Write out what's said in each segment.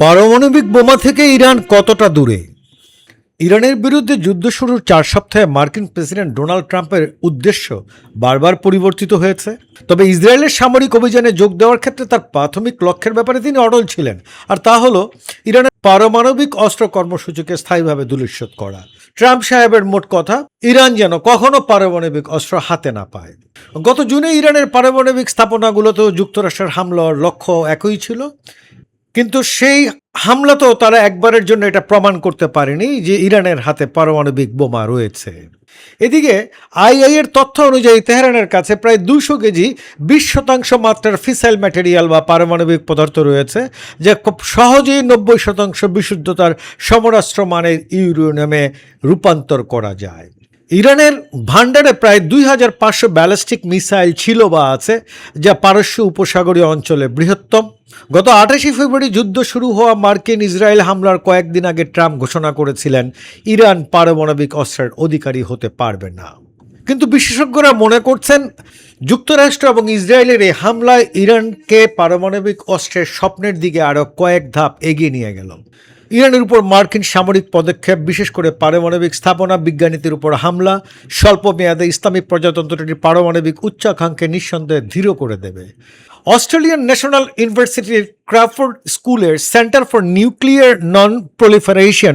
পারমাণবিক বোমা থেকে ইরান কতটা দূরে? ইরানের বিরুদ্ধে যুদ্ধ শুরুর 4 সপ্তাহে মার্কিন প্রেসিডেন্ট ডোনাল্ড ট্রাম্পের উদ্দেশ্য বারবার পরিবর্তিত হয়েছে। তবে ইসরায়েলের সামরিক অভিযানে যোগ দেওয়ার ক্ষেত্রে তার প্রাথমিক লক্ষ্যের ব্যাপারে তিনি অটল ছিলেন, আর তা হলো ইরানের পারমাণবিক অস্ত্র কর্মসূচিকে স্থায়ীভাবে ধূলিসাৎ করা। ট্রাম্প সাহেবের মোট কথা, ইরান যেন কখনো পারমাণবিক অস্ত্র হাতে না পায়। গত জুনে ইরানের পারমাণবিক স্থাপনাগুলোতেও যুক্তরাষ্ট্রের হামলার লক্ষ্য একই ছিল, কিন্তু সেই হামলাতেও তারা একবারের জন্য এটা প্রমাণ করতে পারেনি যে ইরানের হাতে পারমাণবিক বোমা রয়েছে। এদিকে আইআই এর তথ্য অনুযায়ী তেহরানের কাছে প্রায় 200 কেজি 20% মাত্রার ফিসাইল ম্যাটেরিয়াল বা পারমাণবিক পদার্থ রয়েছে, যা খুব সহজেই 90% বিশুদ্ধতার সমরাস্ত্র মানের ইউরেনিয়ামে রূপান্তর করা যায়। ইরানের ভান্ডারে প্রায় 2500 ব্যালিস্টিক মিসাইল ছিল বা আছে, যা পারস্য উপসাগরীয় অঞ্চলে বৃহত্তম। গত 28 ফেব্রুয়ারি যুদ্ধ শুরু হওয়া মার্কিন ইসরায়েল হামলার কয়েকদিন আগে ট্রাম্প ঘোষণা করেছিলেন ইরান পারমাণবিক অস্ত্রের অধিকারী হতে পারবে না। কিন্তু বিশেষজ্ঞরা মনে করছেন যুক্তরাষ্ট্র এবং ইসরায়েলের এই হামলায় ইরানকে পারমাণবিক অস্ত্রের স্বপ্নের দিকে আরও কয়েক ধাপ এগিয়ে নিয়ে গেল। ইরানের উপর মার্কিন সামরিক পদক্ষেপ, বিশেষ করে পারমাণবিক স্থাপনা, বিজ্ঞানীদের উপর হামলা, স্বল্প মেয়াদে ইসলামিক প্রজাতন্ত্রটির পারমাণবিক উচ্চাকাঙ্ক্ষা নিঃসন্দেহে ধীর করে দেবে। অস্ট্রেলিয়ান ন্যাশনাল ইউনিভার্সিটির ক্রাফোর্ড স্কুলের centre for nuclear non proliferation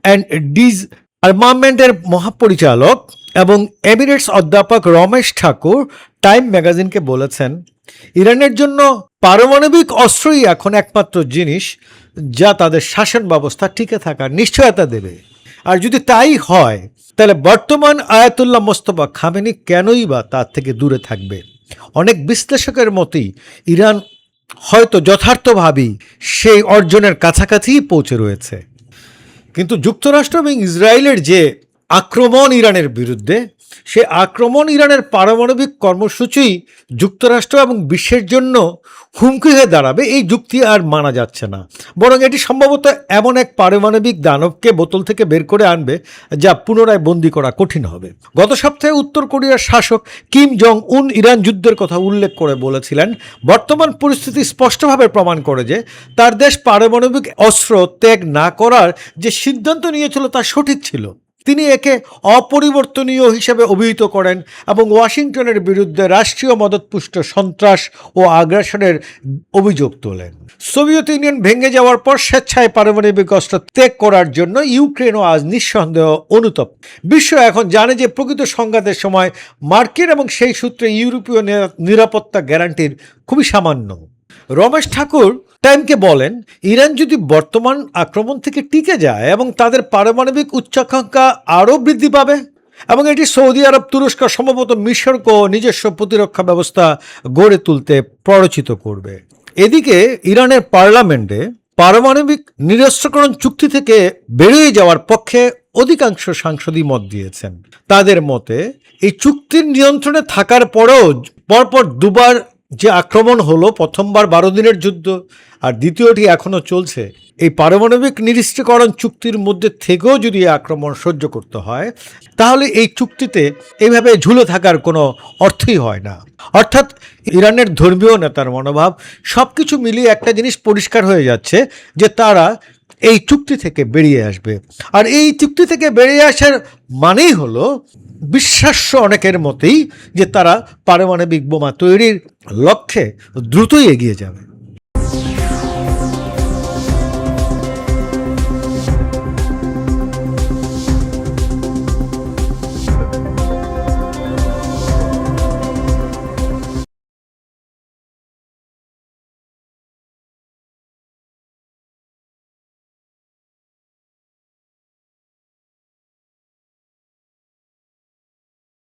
and ডিসআর্মামেন্টের মহাপরিচালক এবং এমিরেটস অধ্যাপক রমেশ ঠাকুর টাইম ম্যাগাজিনকে বলেছেন, ইরানের জন্য পারমাণবিক অস্ত্রই এখন একমাত্র জিনিস যা তাদের শাসন ব্যবস্থা টিকে থাকার নিশ্চয়তা দেবে। আর যদি তাই হয়, তাহলে বর্তমান আয়াতুল্লাহ মোস্তফা খামেনি কেনই বা তার থেকে দূরে থাকবে? অনেক বিশ্লেষকের মতেই ইরান হয়তো যথার্থভাবেই সেই অর্জনের কাছাকাছি পৌঁছে রয়েছে। কিন্তু যুক্তরাষ্ট্র এবং ইসরায়েলের যে আক্রমণ ইরানের বিরুদ্ধে, সে আক্রমণ ইরানের পারমাণবিক কর্মসূচি যুক্তরাষ্ট্র এবং বিশ্বের জন্য হুমকি হয়ে দাঁড়াবে, এই যুক্তি আর মানা যাচ্ছে না। বরং এটি সম্ভবত এমন এক পারমাণবিক দানবকে বোতল থেকে বের করে আনবে যা পুনরায় বন্দি করা কঠিন হবে। গত সপ্তাহে উত্তর কোরিয়ার শাসক কিম জং উন ইরান যুদ্ধের কথা উল্লেখ করে বলেছিলেন, বর্তমান পরিস্থিতি স্পষ্টভাবে প্রমাণ করে যে তার দেশ পারমাণবিক অস্ত্র ত্যাগ না করার যে সিদ্ধান্ত নিয়েছিল তা সঠিক ছিল। তিনি একে অপরিবর্তনীয় হিসেবে অভিহিত করেন এবং ওয়াশিংটনের বিরুদ্ধে রাষ্ট্রীয় মদতপুষ্ট সন্ত্রাস ও আগ্রাসনের অভিযোগ তোলেন। সোভিয়েত ইউনিয়ন ভেঙে যাওয়ার পর স্বেচ্ছায় পারমাণবিক অস্ত্র ত্যাগ করার জন্য ইউক্রেনও আজ নিঃসন্দেহ অনুতপ্ত। বিশ্ব এখন জানে যে প্রকৃত সংঘাতের সময় মার্কিন এবং সেই সূত্রে ইউরোপীয় নিরাপত্তা গ্যারান্টির খুবই সামান্য। রমেশ ঠাকুর টাইমকে বলেন, ইরান যদি বর্তমান আক্রমণ থেকে টিকে যায় এবং তাদের পারমাণবিক উচ্চাকাঙ্ক্ষা আরও বৃদ্ধি পাবে এবং এটি সৌদি আরব, তুরস্ক, সম্ভবত মিশরকেও নিজস্ব প্রতিরক্ষা ব্যবস্থা গড়ে তুলতে প্ররোচিত করবে। এদিকে ইরানের পার্লামেন্টে পারমাণবিক নিরস্ত্রীকরণ চুক্তি থেকে বেরিয়ে যাওয়ার পক্ষে অধিকাংশ সাংসদই মত দিয়েছেন। তাদের মতে এই চুক্তির নিয়ন্ত্রণে থাকার পরেও পরপর দুবার যে আক্রমণ হলো, প্রথমবার 12 দিনের যুদ্ধ আর দ্বিতীয়টি এখনও চলছে, এই পারমাণবিক নিরস্ত্রীকরণ চুক্তির মধ্যে থেকেও যদি আক্রমণ সহ্য করতে হয়, তাহলে এই চুক্তিতে এইভাবে ঝুলে থাকার কোনো অর্থই হয় না। অর্থাৎ ইরানের ধর্মীয় নেতার মনোভাব সব কিছু মিলিয়ে একটা জিনিস পরিষ্কার হয়ে যাচ্ছে যে তারা এই চুক্তি থেকে বেরিয়ে আসবে। আর এই চুক্তি থেকে বেরিয়ে আসার মানেই হলো বিশ্বাস্য অনেকের মতেই যে তারা পারমাণবিক বোমা তৈরির লক্ষ্যে দ্রুতই এগিয়ে যাবে।